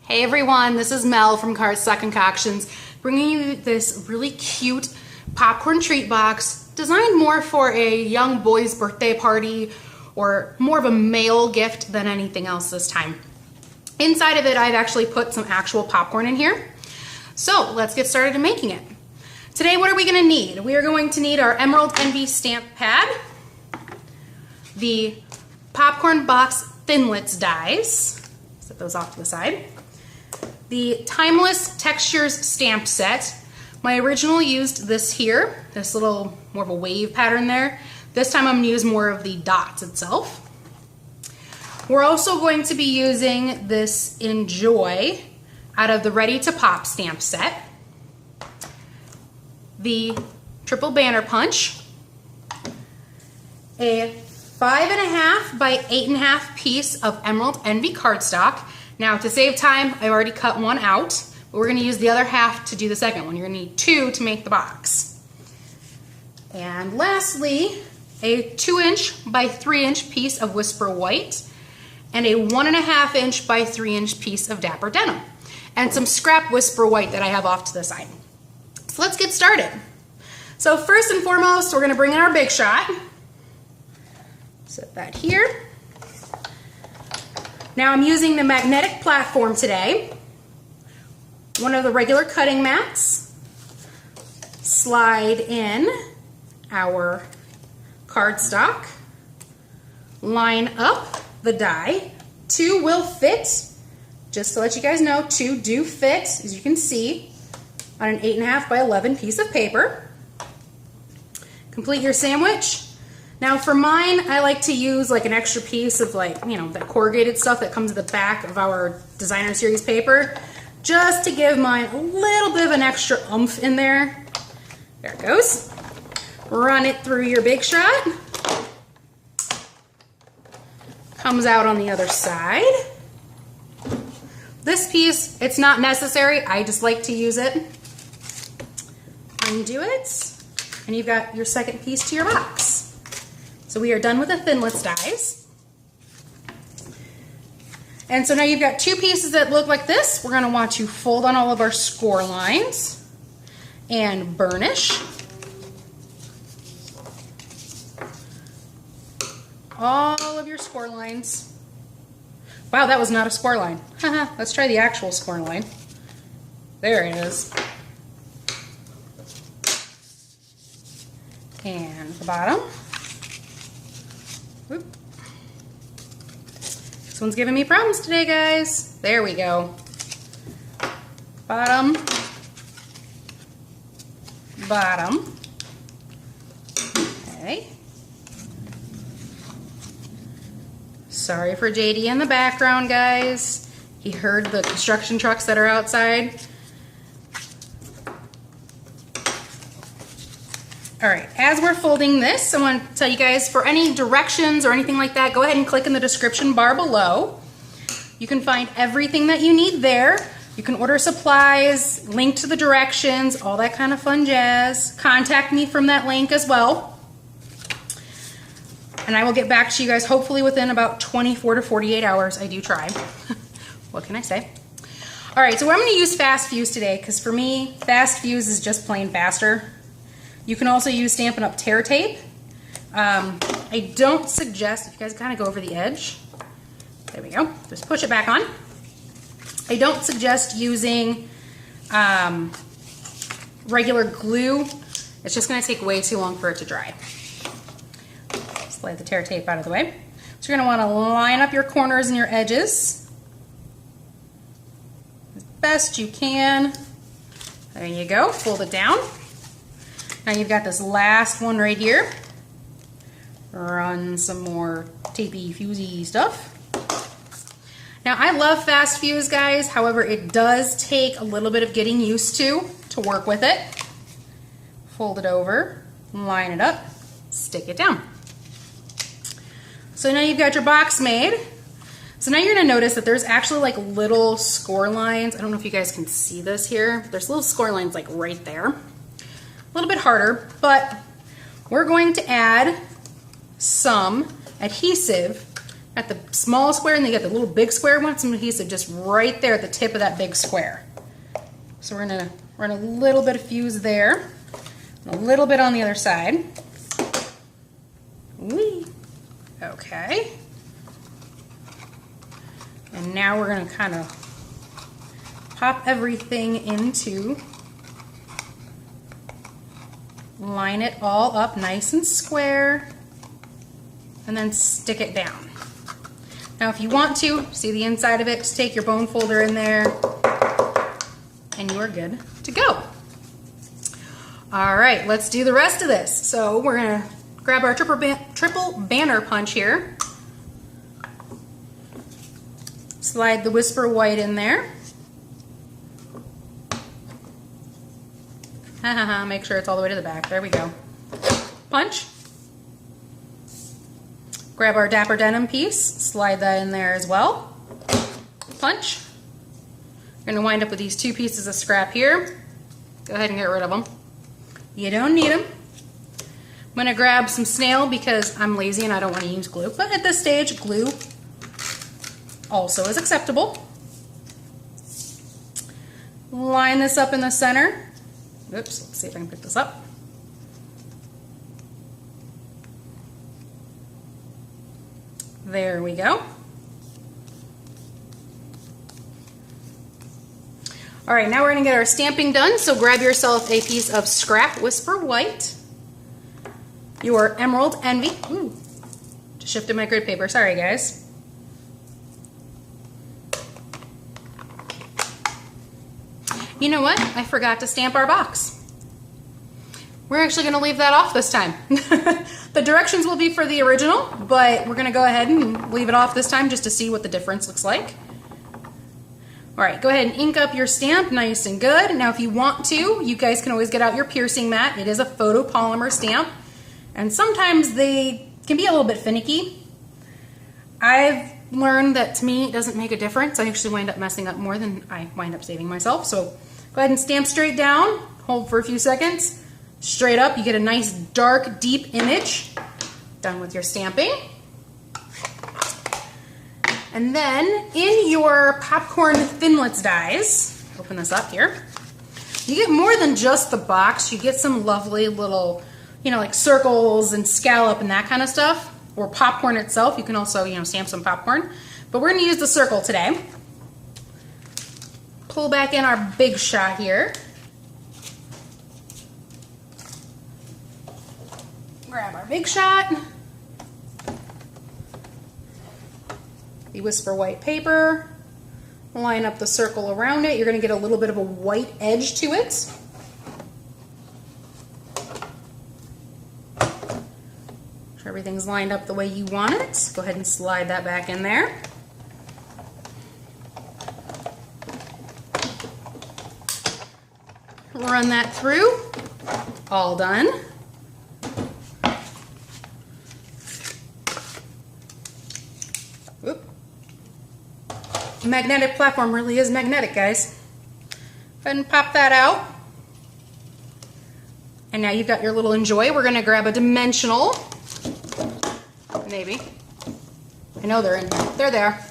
Hey everyone, this is Mel from Cardstock Concoctions, bringing you this really cute popcorn treat box designed more for a young boy's birthday party or more of a male gift than anything else this time. Inside of it, I've actually put some actual popcorn in here. So let's get started in making it. Today, what are we going to need? We are going to need our Emerald Envy stamp pad, the popcorn box Thinlits dies, set those off to the side, the Timeless Textures stamp set. My original used this here, this little more of a wave pattern there. This time I'm going to use more of the dots itself. We're also going to be using this Enjoy out of the Ready to Pop stamp set, the Triple Banner Punch, a 5.5 by 8.5 piece of Emerald Envy cardstock. Now, to save time, I've already cut one out, but we're going to use the other half to do the second one. You're going to need two to make the box. And lastly, a 2-inch by 3-inch piece of Whisper White and a 1.5-inch by 3-inch piece of Dapper Denim, and some scrap Whisper White that I have off to the side. So let's get started. So first and foremost, we're going to bring in our Big Shot. Set that here. Now I'm using the magnetic platform today, one of the regular cutting mats. Slide in our cardstock, line up the die. 2 will fit, just to let you guys know, 2 do fit, as you can see, on an 8.5 by 11 piece of paper. Complete your sandwich. Now for mine, I like to use like an extra piece of that corrugated stuff that comes at the back of our designer series paper, just to give mine a little bit of an extra oomph in there. There it goes. Run it through your Big Shot. Comes out on the other side. This piece, it's not necessary. I just like to use it. Undo it, and you've got your second piece to your box. So we are done with the Thinlits dies. And so now you've got 2 pieces that look like this. We're going to want to fold on all of our score lines and burnish all of your score lines. Wow, that was not a score line. Let's try the actual score line. There it is. And the bottom. Whoop. This one's giving me problems today, guys. There we go. Bottom. Bottom. Okay. Sorry for JD in the background, guys. He heard the construction trucks that are outside. All right, as we're folding this, I want to tell you guys, for any directions or anything like that, go ahead and click in the description bar below. You can find everything that you need there. You can order supplies, link to the directions, all that kind of fun jazz. Contact me from that link as well. And I will get back to you guys hopefully within about 24 to 48 hours. I do try. What can I say? All right, so I'm going to use Fast Fuse today, because for me, Fast Fuse is just plain faster. You can also use Stampin' Up! Tear tape. I don't suggest, if you guys kind of go over the edge, there we go, just push it back on. I don't suggest using regular glue. It's just going to take way too long for it to dry. Slide the tear tape out of the way. So you're going to want to line up your corners and your edges as best you can. There you go, fold it down. Now you've got this last one right here. Run some more tapey, fusey stuff. Now I love Fast Fuse, guys. However, it does take a little bit of getting used to work with it. Fold it over, line it up, stick it down. So now you've got your box made. So now you're gonna notice that there's actually like little score lines. I don't know if you guys can see this here. There's little score lines like right there. A little bit harder, but we're going to add some adhesive at the small square, and they get the little big square. Want some adhesive just right there at the tip of that big square. So we're gonna run a little bit of fuse there, and a little bit on the other side. Whee. Okay. And now we're gonna kind of pop everything into, line it all up nice and square, and then stick it down. Now if you want to, see the inside of it, just take your bone folder in there, and you are good to go. All right, let's do the rest of this. So we're gonna grab our triple banner punch here. Slide the Whisper White in there. Make sure it's all the way to the back. There we go. Punch. Grab our Dapper Denim piece, slide that in there as well. Punch. We're gonna wind up with these two pieces of scrap here. Go ahead and get rid of them. You don't need them. I'm gonna grab some snail because I'm lazy and I don't wanna use glue, but at this stage, glue also is acceptable. Line this up in the center. Oops, let's see if I can pick this up. There we go. All right, now we're gonna get our stamping done. So grab yourself a piece of scrap Whisper White, your Emerald Envy. Ooh, just shifted my grid paper, sorry guys. You know what? I forgot to stamp our box. We're actually going to leave that off this time. The directions will be for the original, but we're going to go ahead and leave it off this time just to see what the difference looks like. All right, go ahead and ink up your stamp nice and good. Now if you want to, you guys can always get out your piercing mat. It is a photopolymer stamp, and sometimes they can be a little bit finicky. I've learned that to me it doesn't make a difference. I actually wind up messing up more than I wind up saving myself. So go ahead and stamp straight down, hold for a few seconds, straight up, you get a nice dark deep image. Done with your stamping. And then in your popcorn Thinlits dies, open this up here, you get more than just the box. You get some lovely little, you know, like circles and scallop and that kind of stuff. Or popcorn itself. You can also, you know, stamp some popcorn. But we're going to use the circle today. Pull back in our Big Shot here. Grab our Big Shot. The Whisper White paper. Line up the circle around it. You're going to get a little bit of a white edge to it. Everything's lined up the way you want it. Go ahead and slide that back in there. Run that through. All done. Oop. Magnetic platform really is magnetic, guys. Go ahead and pop that out. And now you've got your little Enjoy. We're going to grab a dimensional. Maybe. I know they're in here. They're there.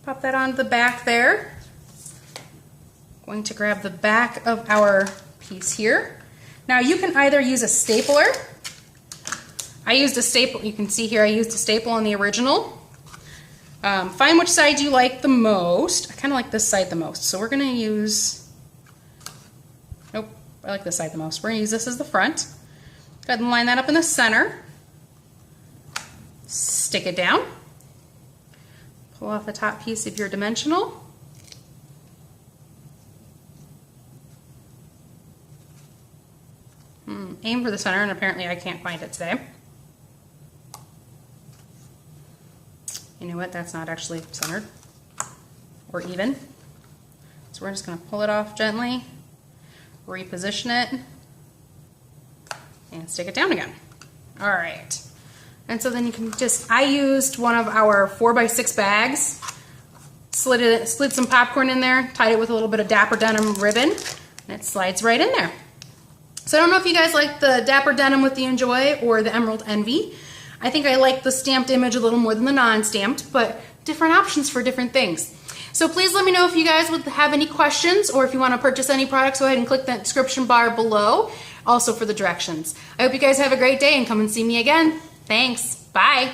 Pop that onto the back there. Going to grab the back of our piece here. Now you can either use a stapler. I used a staple. You can see here I used a staple on the original. Find which side you like the most. I kind of like this side the most. So we're going to use, nope, I like this side the most. We're going to use this as the front. Go ahead and line that up in the center. Stick it down. Pull off the top piece of your dimensional. Aim for the center, and apparently I can't find it today. You know what? That's not actually centered or even. So we're just going to pull it off gently, reposition it, and stick it down again. All right. And so then you can just, I used one of our 4x6 bags, slid some popcorn in there, tied it with a little bit of Dapper Denim ribbon, and it slides right in there. So I don't know if you guys like the Dapper Denim with the Enjoy or the Emerald Envy. I think I like the stamped image a little more than the non-stamped, but different options for different things. So please let me know if you guys would have any questions, or if you want to purchase any products, go ahead and click that description bar below, also for the directions. I hope you guys have a great day and come and see me again. Thanks. Bye.